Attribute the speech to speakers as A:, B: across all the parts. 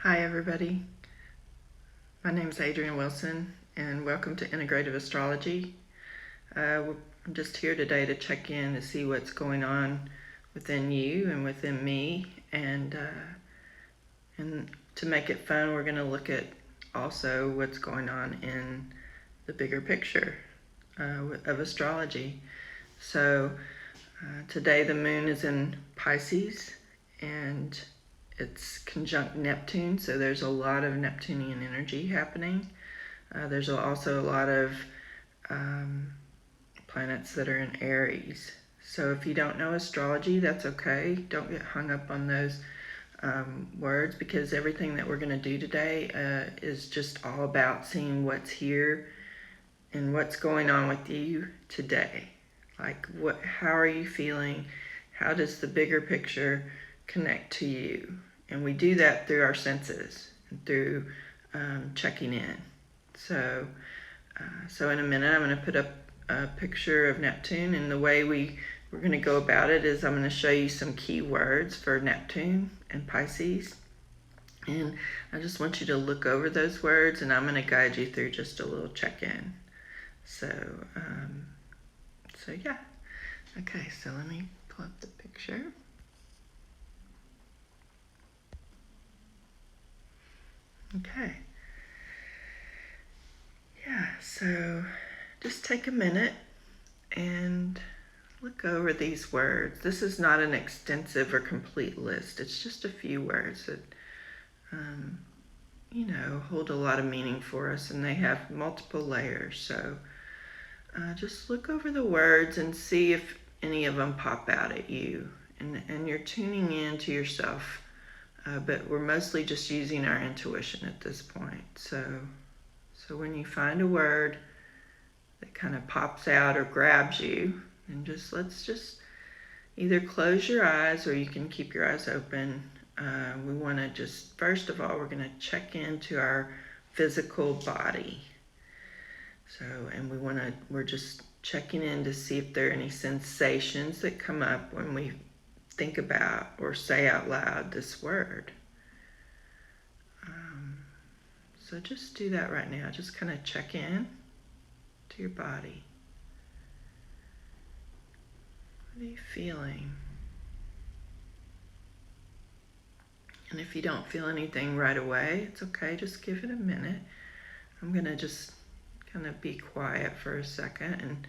A: Hi everybody, my name is Adrienne Wilson and welcome to Integrative Astrology. I'm just here today to check in to see what's going on within you and within me, and to make it fun we're going to look at also what's going on in the bigger picture of astrology. So today the moon is in Pisces and it's conjunct Neptune, so there's a lot of Neptunian energy happening. There's also a lot of planets that are in Aries. So if you don't know astrology, that's okay. Don't get hung up on those words, because everything that we're going to do today is just all about seeing what's here and what's going on with you today. Like, how are you feeling? How does the bigger picture connect to you? And we do that through our senses, through checking in. So in a minute I'm going to put up a picture of Neptune, and the way we're going to go about it is I'm going to show you some key words for Neptune and Pisces. And I just want you to look over those words, and I'm going to guide you through just a little check-in. So yeah. Okay, so let me pull up the picture. Okay. Yeah, so just take a minute and look over these words. This is not an extensive or complete list. It's just a few words that, hold a lot of meaning for us, and they have multiple layers. So just look over the words and see if any of them pop out at you. And you're tuning in to yourself, but we're mostly just using our intuition at this point. So when you find a word that kind of pops out or grabs you, and let's just either close your eyes or you can keep your eyes open. We want to just, first of all, we're going to check into our physical body. So, and we're just checking in to see if there are any sensations that come up when we think about or say out loud this word. So just do that right now. Just kind of check in to your body. What are you feeling? And if you don't feel anything right away, it's okay. Just give it a minute. I'm going to just kind of be quiet for a second, and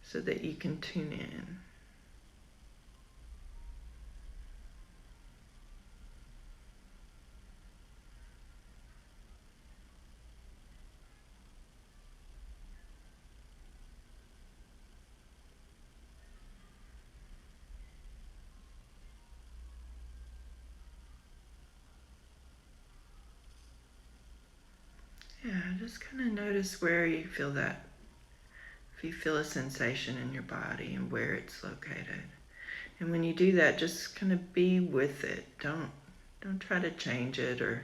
A: so that you can tune in. Yeah, just kind of notice where you feel that. If you feel a sensation in your body and where it's located. And when you do that, just kind of be with it. Don't try to change it or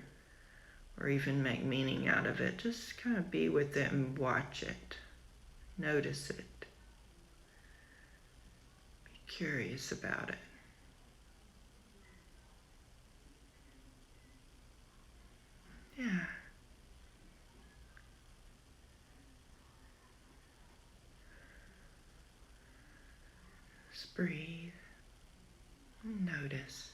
A: even make meaning out of it. Just kind of be with it and watch it. Notice it. Be curious about it. Yeah. Just breathe and notice.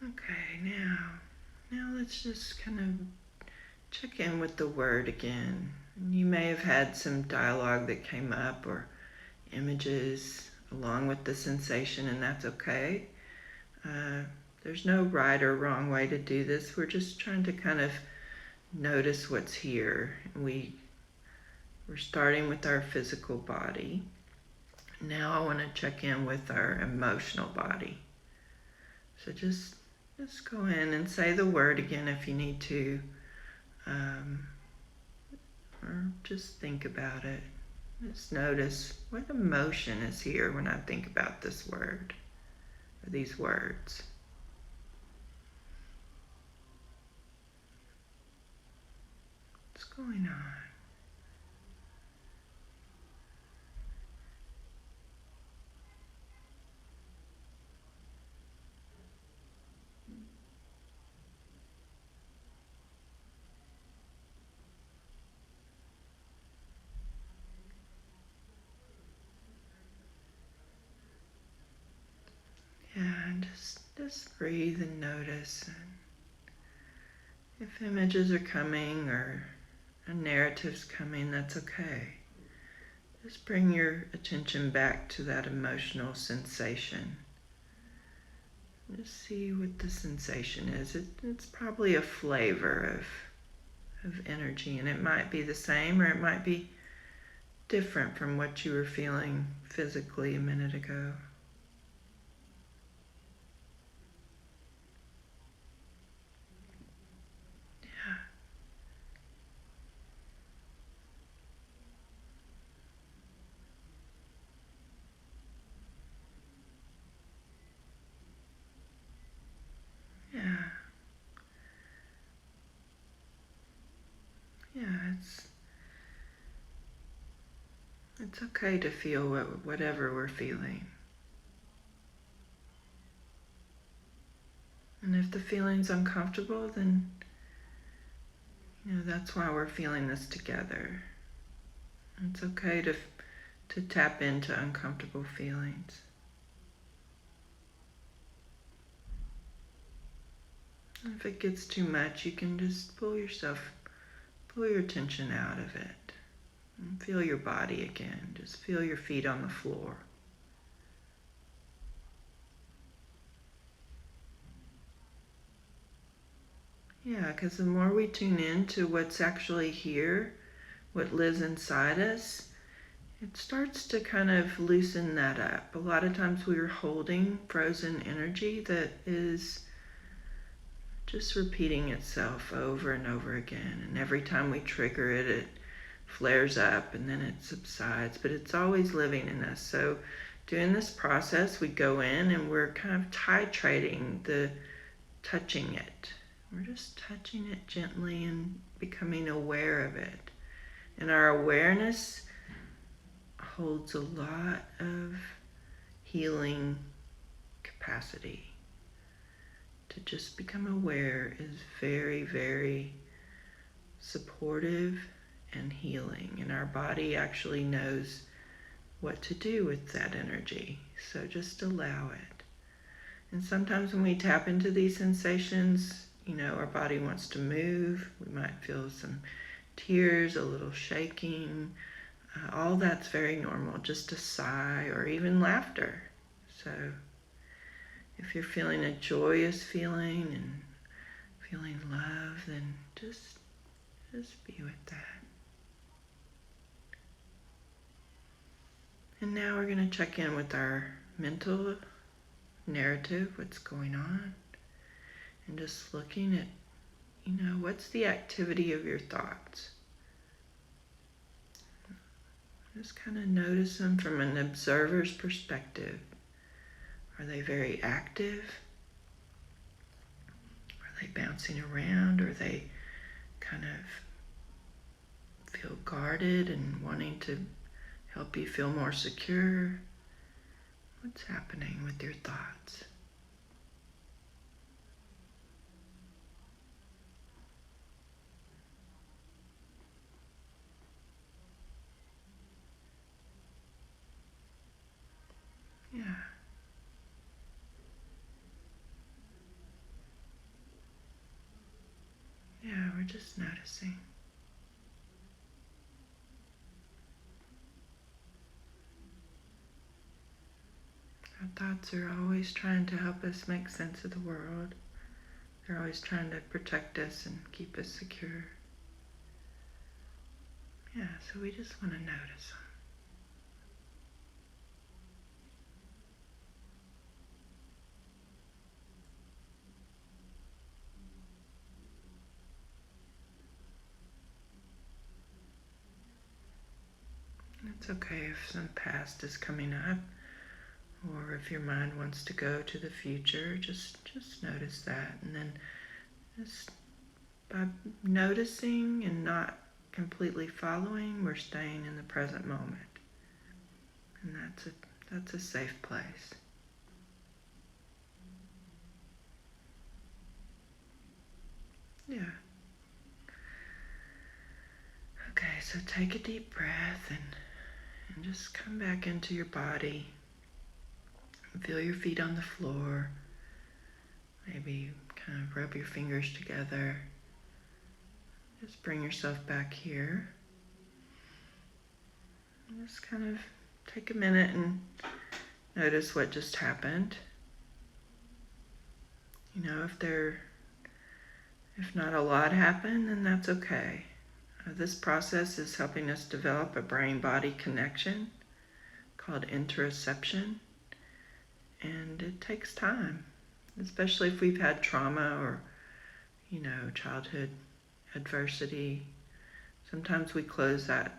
A: Okay, now let's just kind of check in with the word again. You may have had some dialogue that came up or images along with the sensation, and that's okay. There's no right or wrong way to do this. We're just trying to kind of notice what's here. We're starting with our physical body. Now I want to check in with our emotional body. So just go in and say the word again if you need to, or just think about it. Just notice what emotion is here when I think about this word or these words. What's going on? just breathe and notice. If images are coming or a narrative's coming, that's okay. Just bring your attention back to that emotional sensation. Just see what the sensation is. It's probably a flavor of energy, and it might be the same or it might be different from what you were feeling physically a minute ago. Yeah. Yeah, it's okay to feel whatever we're feeling. And if the feeling's uncomfortable, then that's why we're feeling this together. It's okay to tap into uncomfortable feelings. If it gets too much, you can just pull your attention out of it. And feel your body again. Just feel your feet on the floor. Yeah, because the more we tune in to what's actually here, what lives inside us, it starts to kind of loosen that up. A lot of times we are holding frozen energy that is just repeating itself over and over again. And every time we trigger it, it flares up and then it subsides. But it's always living in us. So doing this process, we go in and we're kind of titrating the touching it. We're just touching it gently and becoming aware of it. And our awareness holds a lot of healing capacity. To just become aware is very, very supportive and healing. And our body actually knows what to do with that energy. So just allow it. And sometimes when we tap into these sensations, our body wants to move. We might feel some tears, a little shaking. All that's very normal, just a sigh or even laughter. So if you're feeling a joyous feeling and feeling love, then just be with that. And now we're going to check in with our mental narrative, what's going on, and just looking at, what's the activity of your thoughts. Just kind of notice them from an observer's perspective. Are they very active? Are they bouncing around? Or are they kind of feel guarded and wanting to help you feel more secure? What's happening with your thoughts? Yeah. Yeah, we're just noticing. Our thoughts are always trying to help us make sense of the world. They're always trying to protect us and keep us secure. Yeah, so we just want to notice them. It's okay if some past is coming up, or if your mind wants to go to the future, just notice that. And then just by noticing and not completely following, we're staying in the present moment. And that's a safe place. Yeah. Okay, so take a deep breath and just come back into your body. And feel your feet on the floor. Maybe kind of rub your fingers together. Just bring yourself back here. Just kind of take a minute and notice what just happened. You know, if not a lot happened, then that's okay. This process is helping us develop a brain-body connection called interoception, and it takes time, especially if we've had trauma or, you know, childhood adversity. Sometimes we close that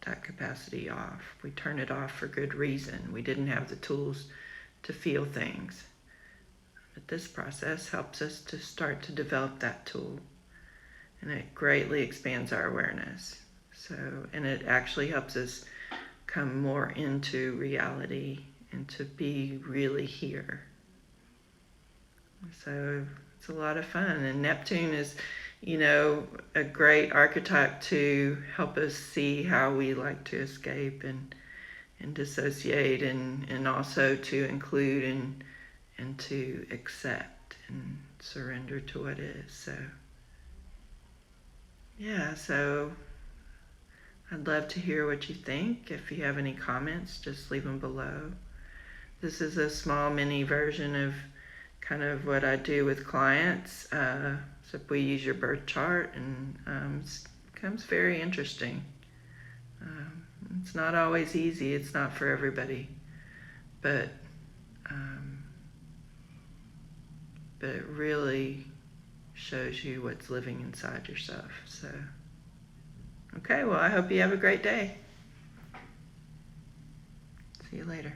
A: capacity off. We turn it off for good reason. We didn't have the tools to feel things. But this process helps us to start to develop that tool, and it greatly expands our awareness. And it actually helps us come more into reality and to be really here. So it's a lot of fun. And Neptune is, you know, a great archetype to help us see how we like to escape and dissociate, and also to include and to accept and surrender to what is. So yeah, so I'd love to hear what you think. If you have any comments, just leave them below. This is a small mini version of kind of what I do with clients. So we use your birth chart, and it becomes very interesting. It's not always easy. It's not for everybody, but it really shows you what's living inside yourself. So, okay, well, I hope you have a great day. See you later.